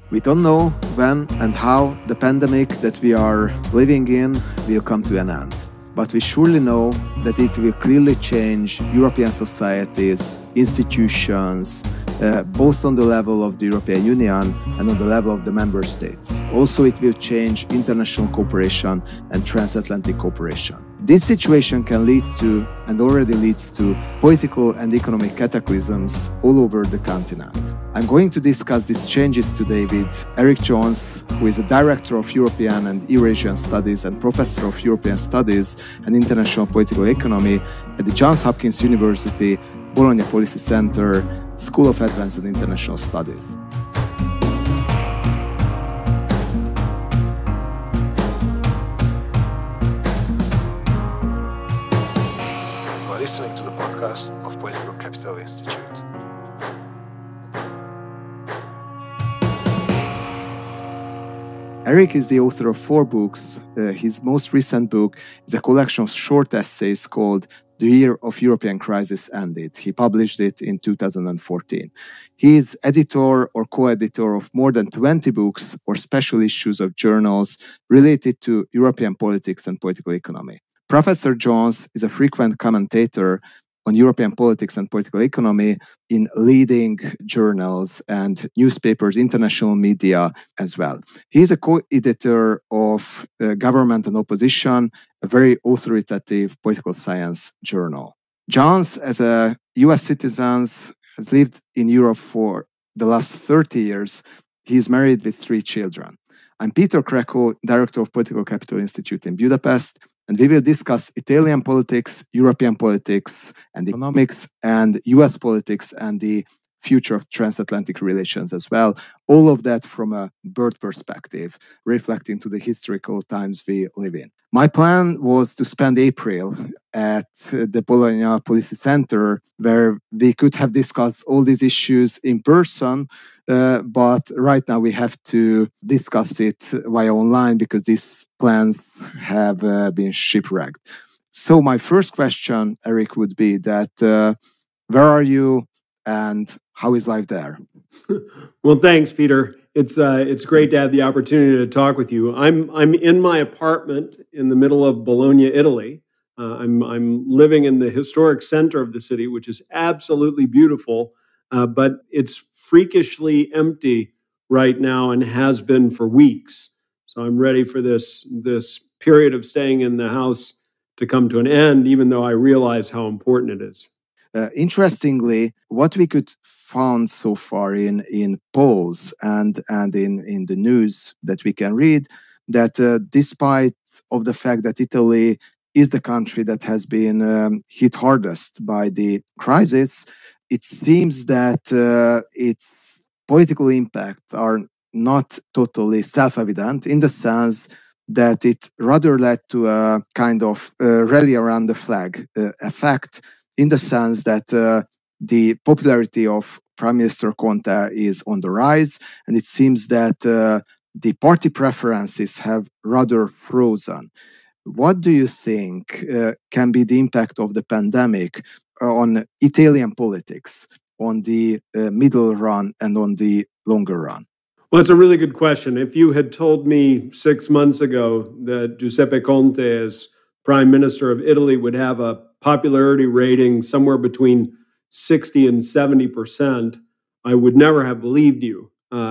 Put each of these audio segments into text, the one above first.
We don't know when and how the pandemic that we are living in will come to an end. But we surely know that it will clearly change European societies, institutions, both on the level of the European Union and on the level of the member states. Also, it will change international cooperation and transatlantic cooperation. This situation can lead to, and already leads to, political and economic cataclysms all over the continent. I'm going to discuss these changes today with Erik Jones, who is a Director of European and Eurasian Studies and Professor of European Studies and International Political Economy at the Johns Hopkins University, Bologna Policy Center, School of Advanced and International Studies. You are listening to the podcast of Political Capital Institute. Erik is the author of 4 books. His most recent book is a collection of short essays called The Year of European Crisis Ended. He published it in 2014. He is editor or co-editor of more than 20 books or special issues of journals related to European politics and political economy. Professor Jones is a frequent commentator on European politics and political economy in leading journals and newspapers, international media as well. He is a co-editor of Government and Opposition, a very authoritative political science journal. Jones, as a US citizen, has lived in Europe for the last 30 years. He is married with 3 children. I'm Péter Krekó, Director of Political Capital Institute in Budapest, and we will discuss Italian politics, European politics and economics, and US politics and the future of transatlantic relations as well. All of that from a bird perspective, reflecting to the historical times we live in. My plan was to spend April at the Bologna Policy Center, where we could have discussed all these issues in person, but right now we have to discuss it via online because these plans have been shipwrecked. So my first question, Erik, would be that where are you and how is life there? Well, thanks, Peter. It's great to have the opportunity to talk with you. I'm in my apartment in the middle of Bologna, Italy. I'm living in the historic center of the city, which is absolutely beautiful, but it's freakishly empty right now and has been for weeks. So I'm ready for this period of staying in the house to come to an end, even though I realize how important it is. Interestingly, what we could found so far in polls and in the news that we can read, that despite of the fact that Italy is the country that has been hit hardest by the crisis, it seems that its political impact are not totally self-evident, in the sense that it rather led to a kind of rally around the flag effect, in the sense that the popularity of Prime Minister Conte is on the rise, and it seems that the party preferences have rather frozen. What do you think can be the impact of the pandemic on Italian politics, on the middle run and on the longer run? Well, it's a really good question. If you had told me 6 months ago that Giuseppe Conte, as Prime Minister of Italy, would have a popularity rating somewhere between 60 and 70%, I would never have believed you.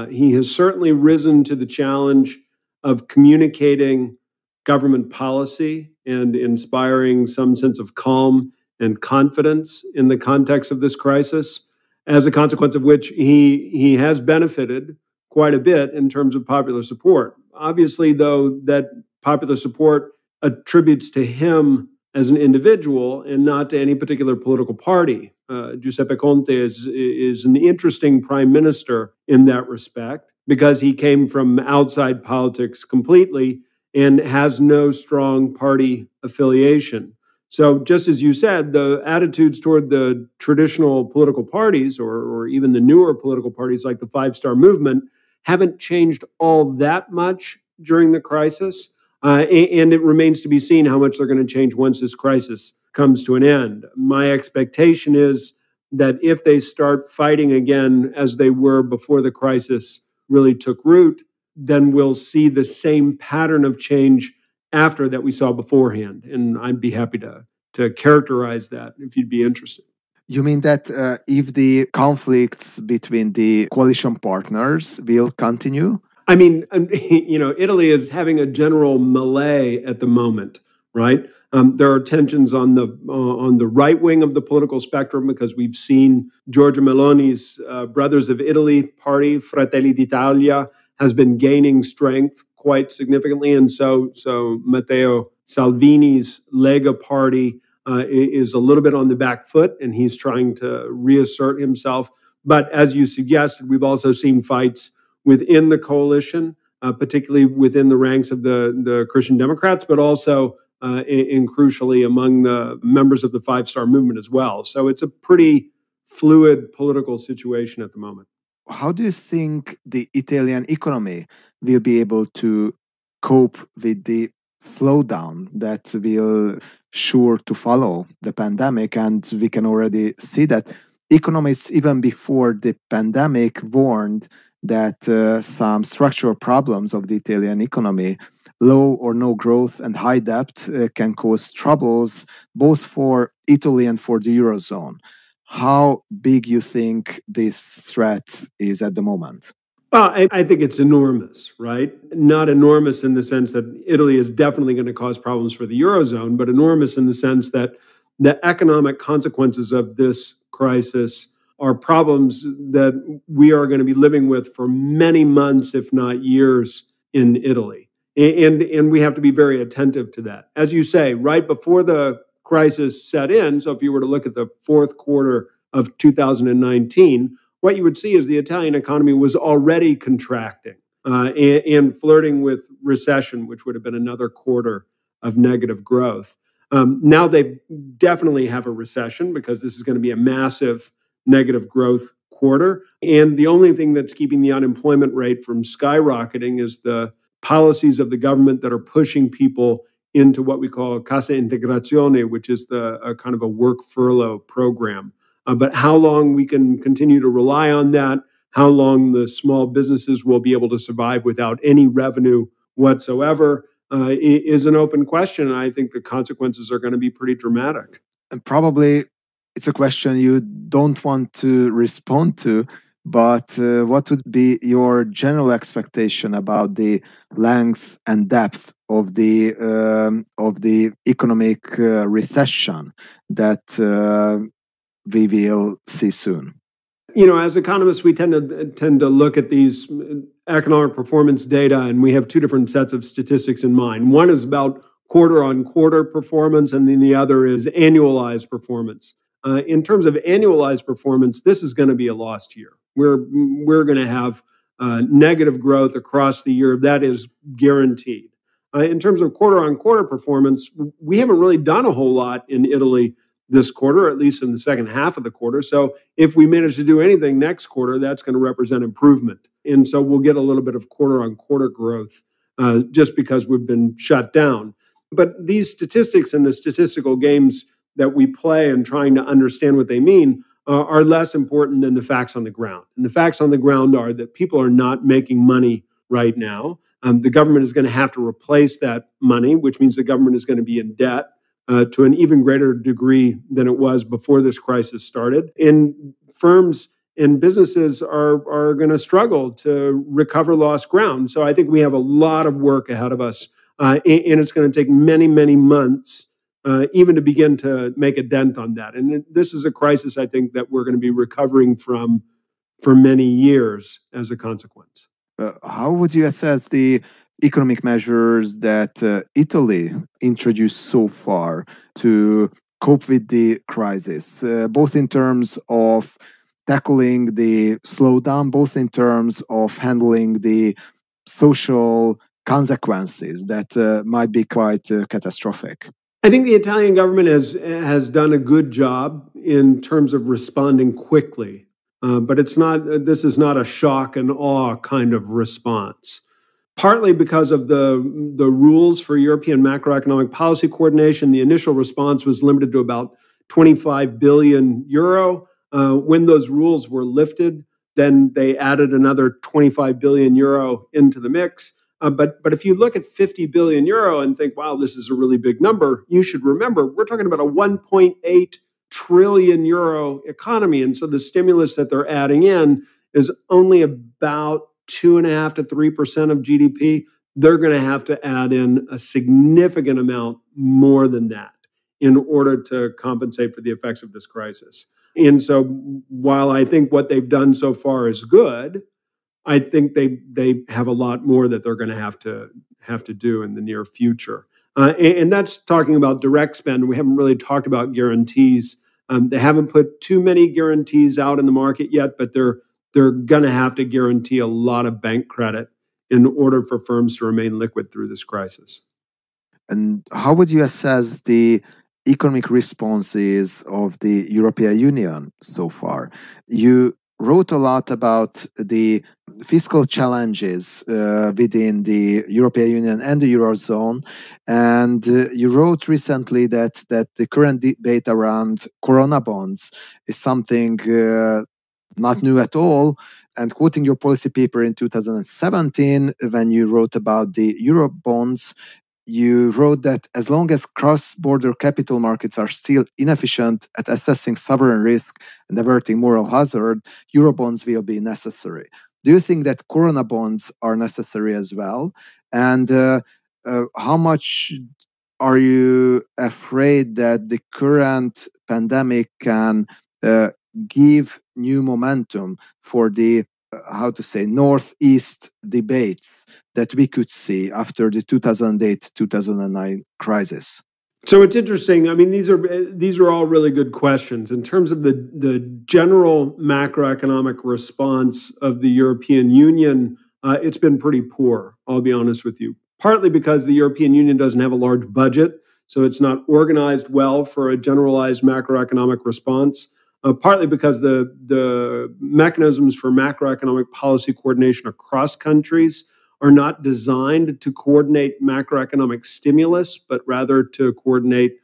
He has certainly risen to the challenge of communicating government policy and inspiring some sense of calm and confidence in the context of this crisis, as a consequence of which he has benefited quite a bit in terms of popular support. Obviously, though, that popular support attributes to him as an individual and not to any particular political party. Giuseppe Conte is an interesting prime minister in that respect because he came from outside politics completely and has no strong party affiliation. So just as you said, the attitudes toward the traditional political parties or even the newer political parties like the Five Star Movement haven't changed all that much during the crisis. And it remains to be seen how much they're going to change once this crisis comes to an end. My expectation is that if they start fighting again as they were before the crisis really took root, then we'll see the same pattern of change after that we saw beforehand. And I'd be happy to characterize that if you'd be interested. You mean that if the conflicts between the coalition partners will continue? I mean, Italy is having a general melee at the moment, right? There are tensions on the right wing of the political spectrum because we've seen Giorgia Meloni's Brothers of Italy party, Fratelli d'Italia, has been gaining strength quite significantly, and so Matteo Salvini's Lega party is a little bit on the back foot, and he's trying to reassert himself. But as you suggested, we've also seen fights within the coalition, particularly within the ranks of the Christian Democrats, but also and crucially among the members of the Five Star Movement as well. So it's a pretty fluid political situation at the moment. How do you think the Italian economy will be able to cope with the slowdown that will sure to follow the pandemic? And we can already see that economists, even before the pandemic, warned that some structural problems of the Italian economy, low or no growth and high debt, can cause troubles both for Italy and for the Eurozone. How big you think this threat is at the moment? Well, I think it's enormous, right? Not enormous in the sense that Italy is definitely going to cause problems for the Eurozone, but enormous in the sense that the economic consequences of this crisis are problems that we are going to be living with for many months, if not years, in Italy. And we have to be very attentive to that. As you say, right before the crisis set in, so if you were to look at the fourth quarter of 2019, what you would see is the Italian economy was already contracting and flirting with recession, which would have been another quarter of negative growth. Now they definitely have a recession because this is going to be a massive negative growth quarter. And the only thing that's keeping the unemployment rate from skyrocketing is the policies of the government that are pushing people into what we call Cassa Integrazione, which is a kind of a work furlough program. But how long we can continue to rely on that, how long the small businesses will be able to survive without any revenue whatsoever, is an open question. And I think the consequences are going to be pretty dramatic. And probably it's a question you don't want to respond to, but what would be your general expectation about the length and depth of the economic recession that we will see soon? As economists, we tend to look at these economic performance data, and we have two different sets of statistics in mind. One is about quarter-on-quarter performance, and then the other is annualized performance. In terms of annualized performance, this is going to be a lost year. We're going to have negative growth across the year. That is guaranteed. In terms of quarter-on-quarter performance, we haven't really done a whole lot in Italy this quarter, at least in the second half of the quarter. So if we manage to do anything next quarter, that's going to represent improvement. And so we'll get a little bit of quarter-on-quarter growth just because we've been shut down. But these statistics and the statistical games that we play and trying to understand what they mean are less important than the facts on the ground. And the facts on the ground are that people are not making money right now. The government is going to have to replace that money, which means the government is going to be in debt to an even greater degree than it was before this crisis started. And firms and businesses are going to struggle to recover lost ground. So I think we have a lot of work ahead of us, and it's going to take many, many months even to begin to make a dent on that. And this is a crisis, I think, that we're going to be recovering from for many years as a consequence. How would you assess the economic measures that Italy introduced so far to cope with the crisis, both in terms of tackling the slowdown, both in terms of handling the social consequences that might be quite catastrophic? I think the Italian government has done a good job in terms of responding quickly, but this is not a shock and awe kind of response. Partly because of the rules for European macroeconomic policy coordination, the initial response was limited to about 25 billion euro. When those rules were lifted, then they added another 25 billion euro into the mix. But if you look at 50 billion euro and think, wow, this is a really big number, you should remember we're talking about a 1.8 trillion euro economy. And so the stimulus that they're adding in is only about 2.5% to 3% of GDP. They're going to have to add in a significant amount more than that in order to compensate for the effects of this crisis. And so while I think what they've done so far is good, I think they have a lot more that they're going to have to do in the near future. And that's talking about direct spend. We haven't really talked about guarantees. They haven't put too many guarantees out in the market yet, but they're going to have to guarantee a lot of bank credit in order for firms to remain liquid through this crisis. And how would you assess the economic responses of the European Union so far? You wrote a lot about the fiscal challenges within the European Union and the Eurozone. And you wrote recently that the current debate around Corona bonds is something not new at all. And quoting your policy paper in 2017, when you wrote about the Euro bonds, you wrote that as long as cross-border capital markets are still inefficient at assessing sovereign risk and averting moral hazard, Eurobonds will be necessary. Do you think that Corona bonds are necessary as well? And how much are you afraid that the current pandemic can give new momentum for the Northeast debates that we could see after the 2008-2009 crisis? So it's interesting. I mean, these are all really good questions. In terms of the general macroeconomic response of the European Union, it's been pretty poor, I'll be honest with you. Partly because the European Union doesn't have a large budget, so it's not organized well for a generalized macroeconomic response. Partly because the mechanisms for macroeconomic policy coordination across countries are not designed to coordinate macroeconomic stimulus, but rather to coordinate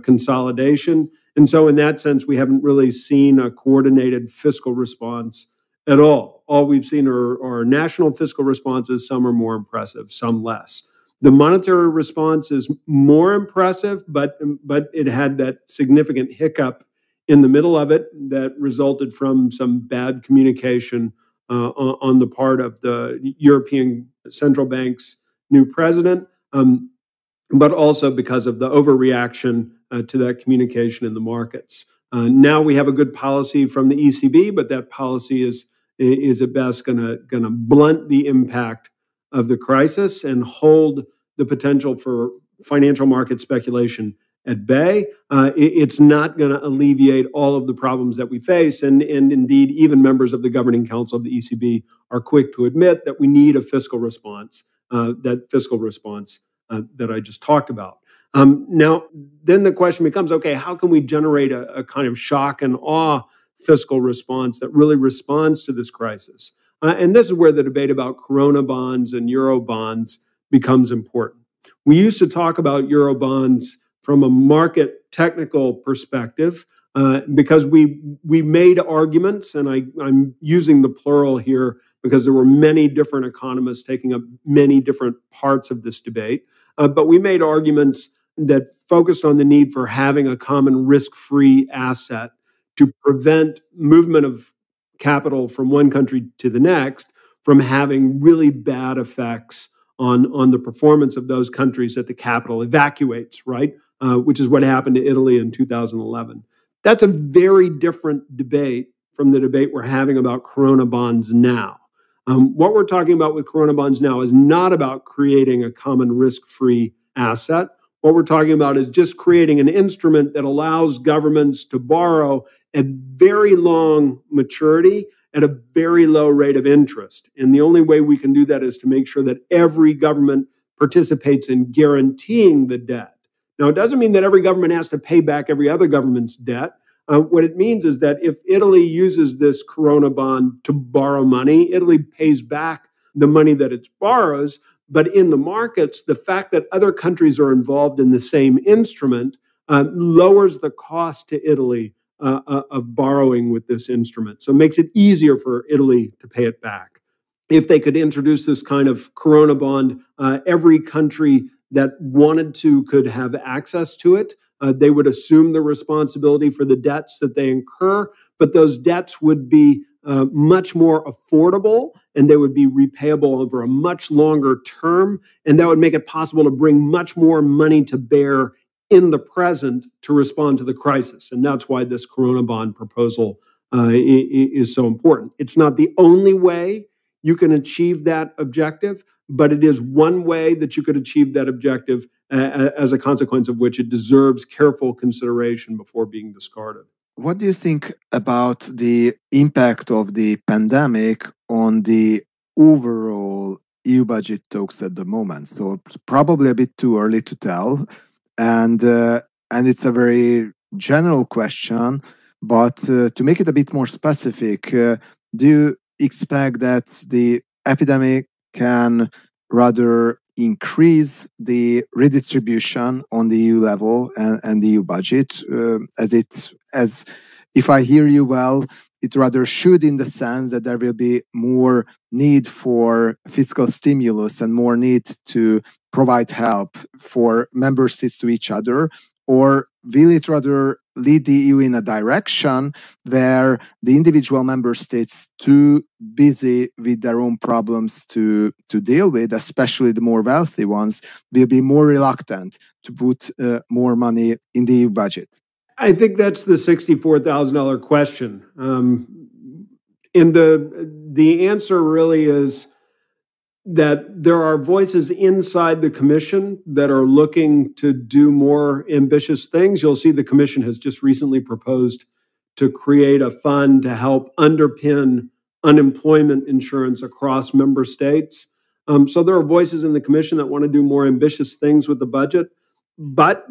consolidation. And so in that sense, we haven't really seen a coordinated fiscal response at all. All we've seen are national fiscal responses. Some are more impressive, some less. The monetary response is more impressive, but it had that significant hiccup in the middle of it that resulted from some bad communication on the part of the European Central Bank's new president, but also because of the overreaction to that communication in the markets. Now we have a good policy from the ECB, but that policy is at best going to blunt the impact of the crisis and hold the potential for financial market speculation at bay. It's not going to alleviate all of the problems that we face. And indeed, even members of the governing council of the ECB are quick to admit that we need a fiscal response, that I just talked about. Now, then the question becomes, okay, how can we generate a kind of shock and awe fiscal response that really responds to this crisis? And this is where the debate about Corona bonds and Euro bonds becomes important. We used to talk about Euro bonds from a market technical perspective, because we made arguments, and I'm using the plural here because there were many different economists taking up many different parts of this debate, but we made arguments that focused on the need for having a common risk-free asset to prevent movement of capital from one country to the next from having really bad effects on the performance of those countries that the capital evacuates, right? Which is what happened to Italy in 2011. That's a very different debate from the debate we're having about Corona bonds now. What we're talking about with Corona bonds now is not about creating a common risk-free asset. What we're talking about is just creating an instrument that allows governments to borrow at very long maturity at a very low rate of interest. And the only way we can do that is to make sure that every government participates in guaranteeing the debt. Now, it doesn't mean that every government has to pay back every other government's debt. What it means is that if Italy uses this Corona bond to borrow money, Italy pays back the money that it borrows. But in the markets, the fact that other countries are involved in the same instrument lowers the cost to Italy of borrowing with this instrument. So it makes it easier for Italy to pay it back. If they could introduce this kind of Corona bond, every country that wanted to could have access to it. They would assume the responsibility for the debts that they incur, but those debts would be much more affordable, and they would be repayable over a much longer term, and that would make it possible to bring much more money to bear in the present to respond to the crisis. And that's why this Corona bond proposal is so important. It's not the only way you can achieve that objective, but it is one way that you could achieve that objective, as a consequence of which it deserves careful consideration before being discarded. What do you think about the impact of the pandemic on the overall EU budget talks at the moment? So probably a bit too early to tell, and it's a very general question. But to make it a bit more specific, do you expect that the epidemic can rather increase the redistribution on the EU level and the EU budget, as if I hear you well, it rather should, in the sense that there will be more need for fiscal stimulus and more need to provide help for member states to each other? Or will it rather lead the EU in a direction where the individual member states too busy with their own problems to deal with, especially the more wealthy ones, will be more reluctant to put more money in the EU budget? I think that's the $64,000 question. And the answer really is that there are voices inside the Commission that are looking to do more ambitious things. You'll see the Commission has just recently proposed to create a fund to help underpin unemployment insurance across member states. So there are voices in the Commission that want to do more ambitious things with the budget. But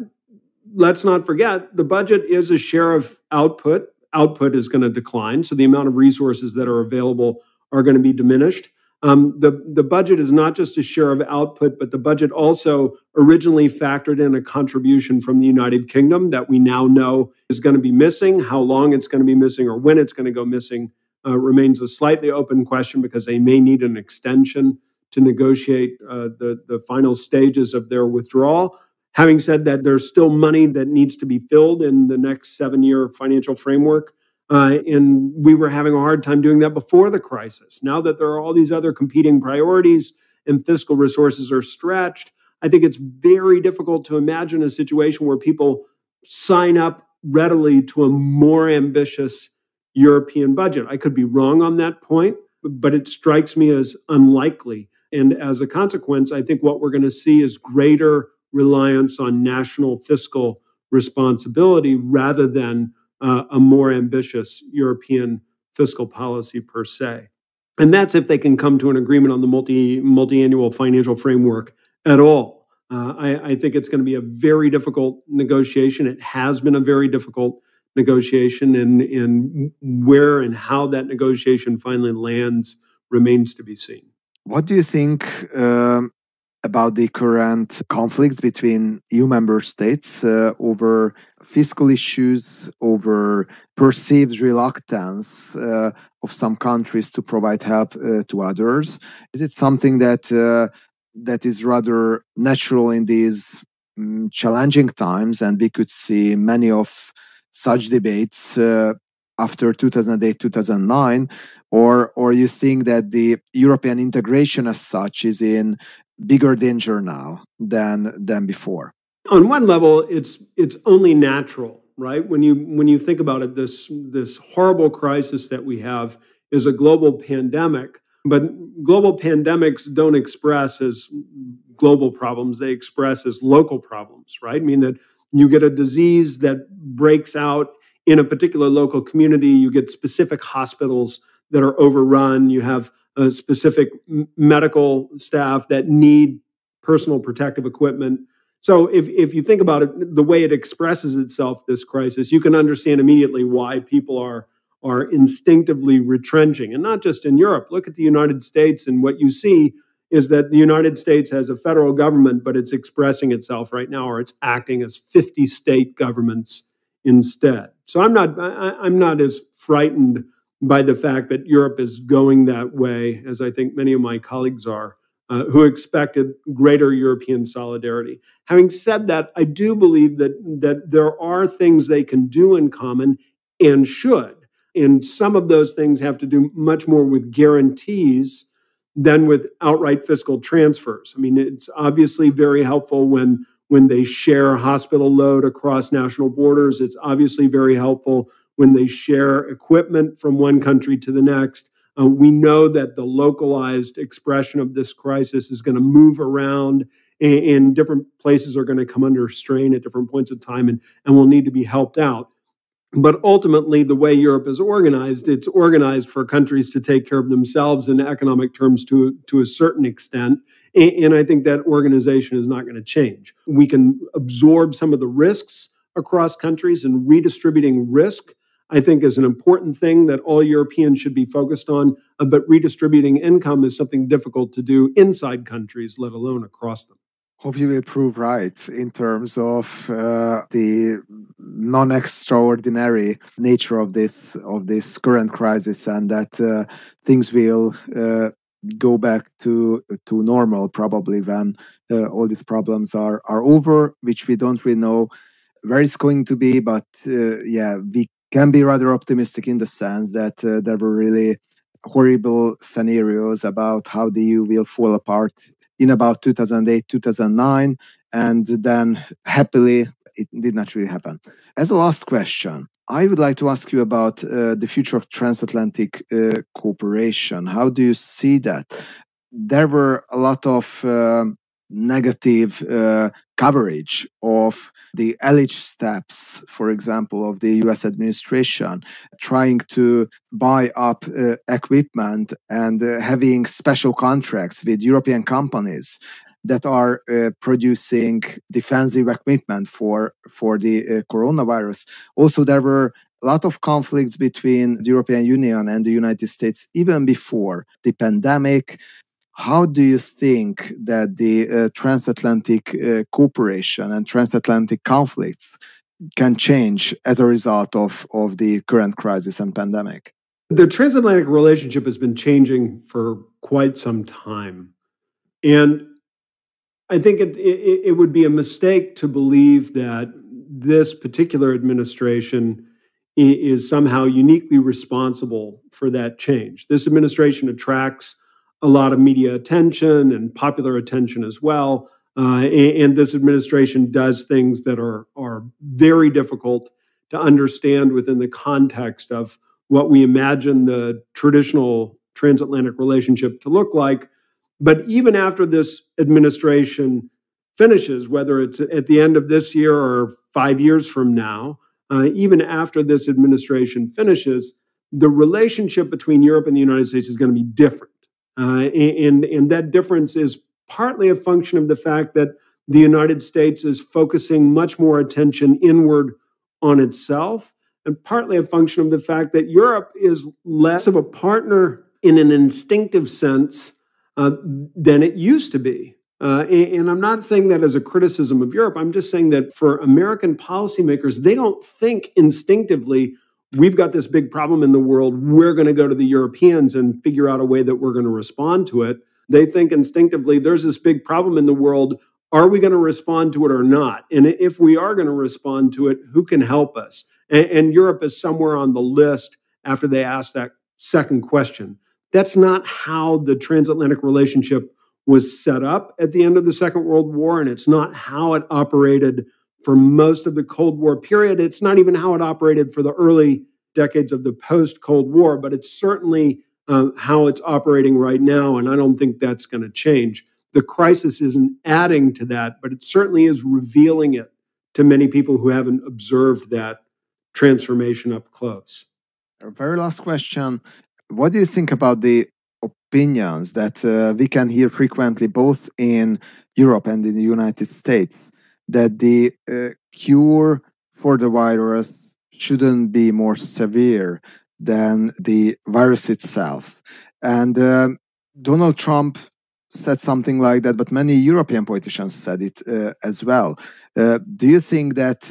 let's not forget, the budget is a share of output. Output is going to decline, so the amount of resources that are available are going to be diminished. The budget is not just a share of output, but the budget also originally factored in a contribution from the United Kingdom that we now know is going to be missing. How long it's going to be missing or when it's going to go missing remains a slightly open question, because they may need an extension to negotiate the final stages of their withdrawal. Having said that, there's still money that needs to be filled in the next 7-year financial framework. And we were having a hard time doing that before the crisis. Now that there are all these other competing priorities and fiscal resources are stretched, I think it's very difficult to imagine a situation where people sign up readily to a more ambitious European budget. I could be wrong on that point, but it strikes me as unlikely. And as a consequence, I think what we're going to see is greater reliance on national fiscal responsibility rather than a more ambitious European fiscal policy per se. And that's if they can come to an agreement on the multi-annual financial framework at all. I think it's going to be a very difficult negotiation. It has been a very difficult negotiation, and where and how that negotiation finally lands remains to be seen. What do you think about the current conflicts between EU member states over fiscal issues, over perceived reluctance of some countries to provide help to others? Is it something that is rather natural in these challenging times, and we could see many of such debates after 2008, 2009, or you think that the European integration as such is in bigger danger now than before? On one level, it's only natural, right? When you think about it, this horrible crisis that we have is a global pandemic, but global pandemics don't express as global problems; they express as local problems, right? I mean that you get a disease that breaks out in a particular local community, you get specific hospitals that are overrun, you have a specific medical staff that need personal protective equipment. So if you think about it, the way it expresses itself, this crisis, you can understand immediately why people are instinctively retrenching. And not just in Europe. Look at the United States, and what you see is that the United States has a federal government, but it's expressing itself right now, or it's acting as 50 state governments instead. So I'm not as frightened by the fact that Europe is going that way as I think many of my colleagues are, who expected greater European solidarity. Having said that, I do believe that there are things they can do in common and should. And some of those things have to do much more with guarantees than with outright fiscal transfers. I mean, it's obviously very helpful when they share hospital load across national borders. It's obviously very helpful when they share equipment from one country to the next. We know that the localized expression of this crisis is going to move around, and different places are going to come under strain at different points of time and will need to be helped out. But ultimately, the way Europe is organized, it's organized for countries to take care of themselves in economic terms to a certain extent. And I think that organization is not going to change. We can absorb some of the risks across countries, and redistributing risk, I think, is an important thing that all Europeans should be focused on. But redistributing income is something difficult to do inside countries, let alone across them. Hope you will prove right in terms of the non-extraordinary nature of this current crisis, and that things will go back to normal probably when all these problems are over, which we don't really know where it's going to be. But we can be rather optimistic in the sense that there were really horrible scenarios about how the EU will fall apart in about 2008, 2009, and then happily it did not really happen. As a last question, I would like to ask you about the future of transatlantic cooperation. How do you see that? There were a lot of negative coverage of the alleged steps, for example, of the US administration trying to buy up equipment and having special contracts with European companies that are producing defensive equipment for the coronavirus. Also, there were a lot of conflicts between the European Union and the United States even before the pandemic. How do you think that the transatlantic cooperation and transatlantic conflicts can change as a result of the current crisis and pandemic? The transatlantic relationship has been changing for quite some time. And I think it would be a mistake to believe that this particular administration is somehow uniquely responsible for that change. This administration attracts a lot of media attention and popular attention as well. And this administration does things that are very difficult to understand within the context of what we imagine the traditional transatlantic relationship to look like. But even after this administration finishes, whether it's at the end of this year or 5 years from now, even after this administration finishes, the relationship between Europe and the United States is going to be different. And that difference is partly a function of the fact that the United States is focusing much more attention inward on itself, and partly a function of the fact that Europe is less of a partner in an instinctive sense than it used to be. And I'm not saying that as a criticism of Europe. I'm just saying that for American policymakers, they don't think instinctively, we've got this big problem in the world, we're going to go to the Europeans and figure out a way that we're going to respond to it. They think instinctively, there's this big problem in the world, are we going to respond to it or not? And if we are going to respond to it, who can help us? And Europe is somewhere on the list after they ask that second question. That's not how the transatlantic relationship was set up at the end of the Second World War, and it's not how it operated for most of the Cold War period. It's not even how it operated for the early decades of the post-Cold War, but it's certainly how it's operating right now, and I don't think that's going to change. The crisis isn't adding to that, but it certainly is revealing it to many people who haven't observed that transformation up close. Our very last question. What do you think about the opinions that we can hear frequently both in Europe and in the United States that the cure for the virus shouldn't be more severe than the virus itself? And Donald Trump said something like that, but many European politicians said it as well. Do you think that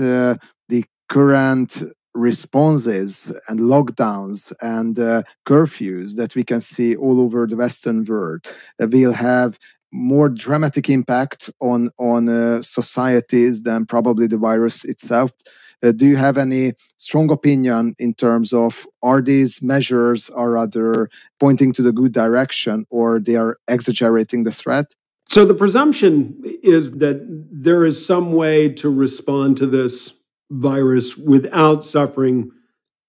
the current responses and lockdowns and curfews that we can see all over the Western world will have more dramatic impact on societies than probably the virus itself. Do you have any strong opinion in terms of, are these measures are rather pointing to the good direction, or they are exaggerating the threat? So the presumption is that there is some way to respond to this virus without suffering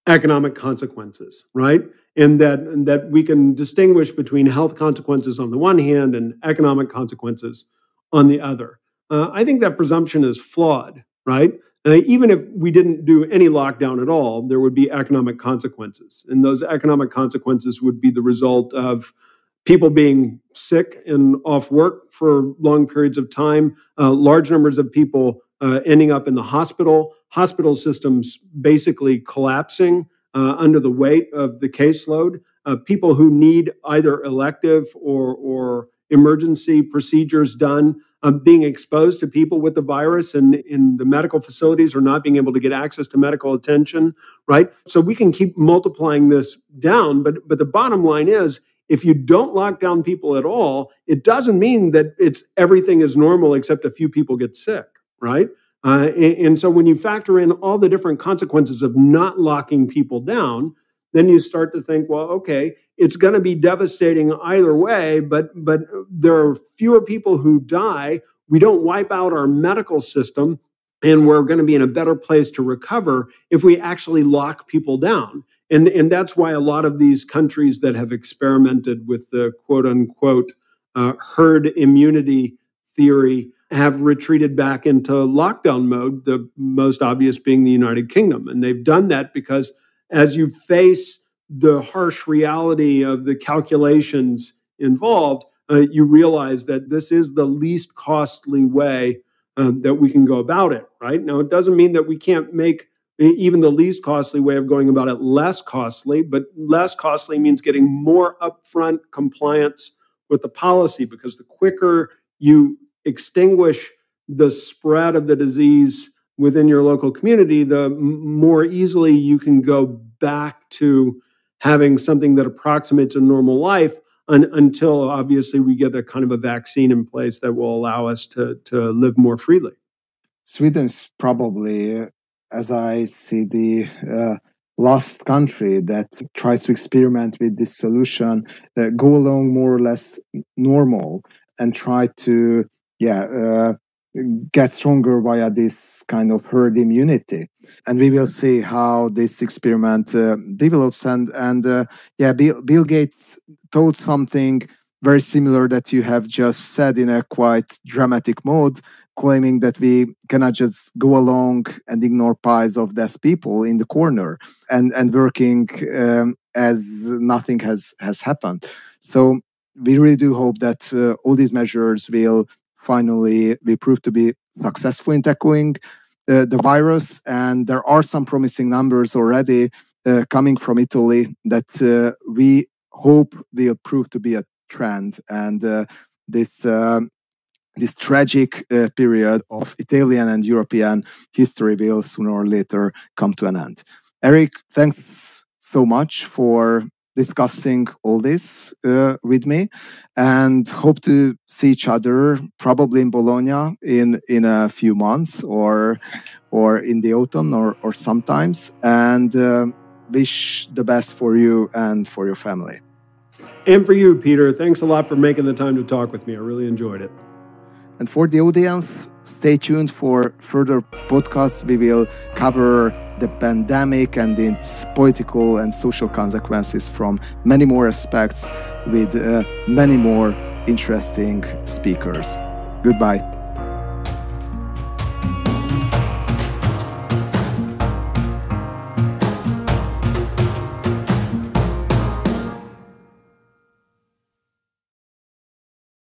economic consequences, right? And that we can distinguish between health consequences on the one hand and economic consequences on the other. I think that presumption is flawed, right? Even if we didn't do any lockdown at all, there would be economic consequences. And those economic consequences would be the result of people being sick and off work for long periods of time, large numbers of people ending up in the hospital systems basically collapsing under the weight of the caseload, people who need either elective or emergency procedures done, being exposed to people with the virus and in the medical facilities or not being able to get access to medical attention, right? So we can keep multiplying this down, but the bottom line is, if you don't lock down people at all, it doesn't mean that everything is normal except a few people get sick, right? And so when you factor in all the different consequences of not locking people down, then you start to think, well, okay, it's going to be devastating either way, but there are fewer people who die. We don't wipe out our medical system, and we're going to be in a better place to recover if we actually lock people down. And that's why a lot of these countries that have experimented with the quote-unquote herd immunity theory have retreated back into lockdown mode, the most obvious being the United Kingdom. And they've done that because as you face the harsh reality of the calculations involved, you realize that this is the least costly way that we can go about it, right? Now, it doesn't mean that we can't make even the least costly way of going about it less costly, but less costly means getting more upfront compliance with the policy, because the quicker you extinguish the spread of the disease within your local community, the more easily you can go back to having something that approximates a normal life until obviously we get a kind of a vaccine in place that will allow us to live more freely. Sweden's probably, as I see, the last country that tries to experiment with this solution, go along more or less normal and try to get stronger via this kind of herd immunity. And we will see how this experiment develops. And Bill Gates told something very similar that you have just said in a quite dramatic mode, claiming that we cannot just go along and ignore piles of dead people in the corner and working as nothing has happened. So we really do hope that all these measures will finally be proved to be successful in tackling the virus. And there are some promising numbers already coming from Italy that we hope will prove to be a trend. And this tragic period of Italian and European history will sooner or later come to an end. Erik, thanks so much for discussing all this with me, and hope to see each other probably in Bologna in a few months or in the autumn or sometimes, and wish the best for you and for your family. And for you, Peter. Thanks a lot for making the time to talk with me. I really enjoyed it. And for the audience, stay tuned for further podcasts. We will cover the pandemic and its political and social consequences from many more aspects with many more interesting speakers. Goodbye.